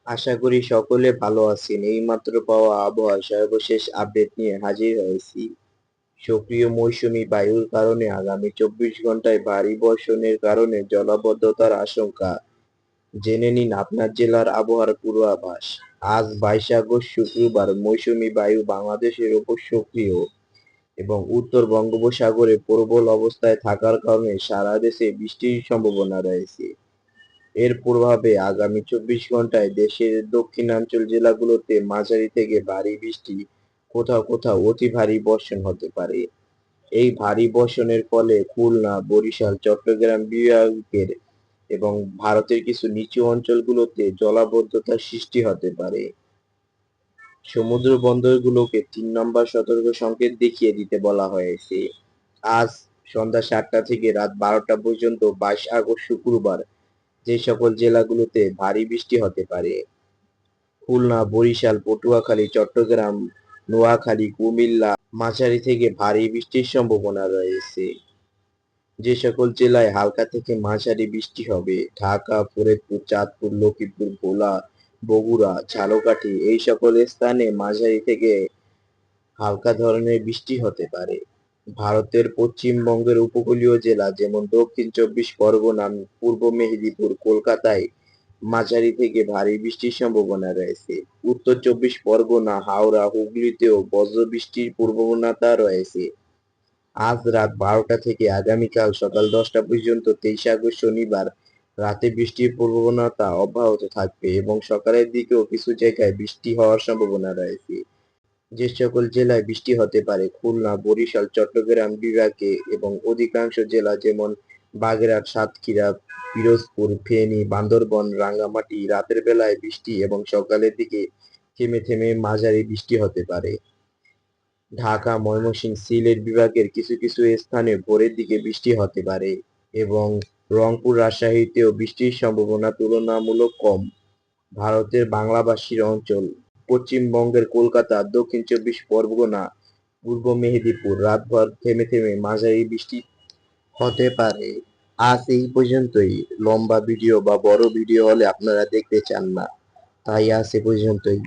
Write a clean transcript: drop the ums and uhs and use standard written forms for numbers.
আশা করি সকলে ভালো আছেন। এইমাত্র পাওয়া আবহাওয়ার সর্বশেষ আপডেট নিয়ে হাজির হয়েছি। সক্রিয় মৌসুমী বায়ুর কারণে আগামী ২৪ ঘন্টায় ভারী বর্ষণের কারণে জলাবদ্ধতার আশঙ্কা। জেনে নিন আপনার জেলার আবহাওয়ার পূর্বাভাস। আজ ২২ আগস্ট শুক্রবার মৌসুমী বায়ু বাংলাদেশের ওপর সক্রিয় এবং উত্তর বঙ্গোপসাগরে প্রবল অবস্থায় থাকার কারণে সারা দেশে বৃষ্টির সম্ভাবনা রয়েছে। এর প্রভাবে আগামী ২৪ ঘন্টায় দেশের দক্ষিণাঞ্চল জেলাগুলোতে মাঝারি থেকে ভারী বৃষ্টি, কোথাও কোথাও অতি ভারী বর্ষণ হতে পারে। এই ভারী বর্ষণের ফলে খুলনা, বরিশাল, চট্টগ্রাম বিভাগের এবং ভারতের কিছু নিচু অঞ্চলগুলোতে জলাবদ্ধতার সৃষ্টি হতে পারে। সমুদ্র বন্দরগুলোকে ৩ নম্বর সতর্ক সংকেত দেখিয়ে দিতে বলা হয়েছে। আজ সন্ধ্যা ৭টা থেকে রাত ১২টা পর্যন্ত ২২ আগস্ট শুক্রবার যে সকল জেলাগুলোতে ভারী বৃষ্টি হতে পারে: খুলনা, বরিশাল, পটুয়াখালী, চট্টগ্রাম, নোয়াখালী, কুমিল্লা মাঝারি থেকে ভারী বৃষ্টির সম্ভাবনা রয়েছে। যে সকল জেলায় হালকা থেকে মাঝারি বৃষ্টি হবে: ঢাকা, ফরিদপুর, চাঁদপুর, লক্ষ্মীপুর, ভোলা, বগুড়া, ঝালকাঠি এই সকল স্থানে মাঝারি থেকে হালকা ধরনের বৃষ্টি হতে পারে। ভারতের পশ্চিমবঙ্গের উপকূলীয় জেলা যেমন দক্ষিণ ২৪ পরগনা, পূর্ব মেদিনীপুর, কলকাতায় মাঝারি থেকে ভারী বৃষ্টির সম্ভাবনা রয়েছে। উত্তর ২৪ পরগনা, হাওড়া, হুগলিতেও বজ্রবৃষ্টির পূর্ববর্ণতা রয়েছে। আজ রাত ১২টা থেকে আগামীকাল সকাল ১০টা পর্যন্ত ২৩ আগস্ট শনিবার রাতে বৃষ্টির পূর্ববর্ণতা অব্যাহত থাকবে এবং সকালের দিকেও কিছু জায়গায় বৃষ্টি হওয়ার সম্ভাবনা রয়েছে। যে সকল জেলায় বৃষ্টি হতে পারে: খুলনা, বরিশাল, চট্টগ্রাম বিভাগে এবং অধিকাংশ জেলা যেমন বাগেরহাট, সাতক্ষীরা, পিরোজপুর, ফেনী, বান্দরবান, রাঙ্গামাটি রাতের বেলায় বৃষ্টি এবং সকালের দিকে থেমে থেমে মাঝারি বৃষ্টি হতে পারে। ঢাকা, ময়মনসিংহ, সিলেট বিভাগের কিছু কিছু স্থানে ভোরের দিকে বৃষ্টি হতে পারে এবং রংপুর, রাজশাহীতেও বৃষ্টির সম্ভাবনা তুলনামূলক কম। ভারতের বাংলাভাষী অঞ্চল: পশ্চিমবঙ্গের কলকাতা, দক্ষিণ ২৪ পরগনা, পূর্ব মেদিনীপুর রাতভর থেমে থেমে মাঝারি বৃষ্টি হতে পারে। আজ এই পর্যন্তই। লম্বা ভিডিও বা বড় ভিডিও হলে আপনারা দেখতে চান না, তাই আজ এ পর্যন্তই।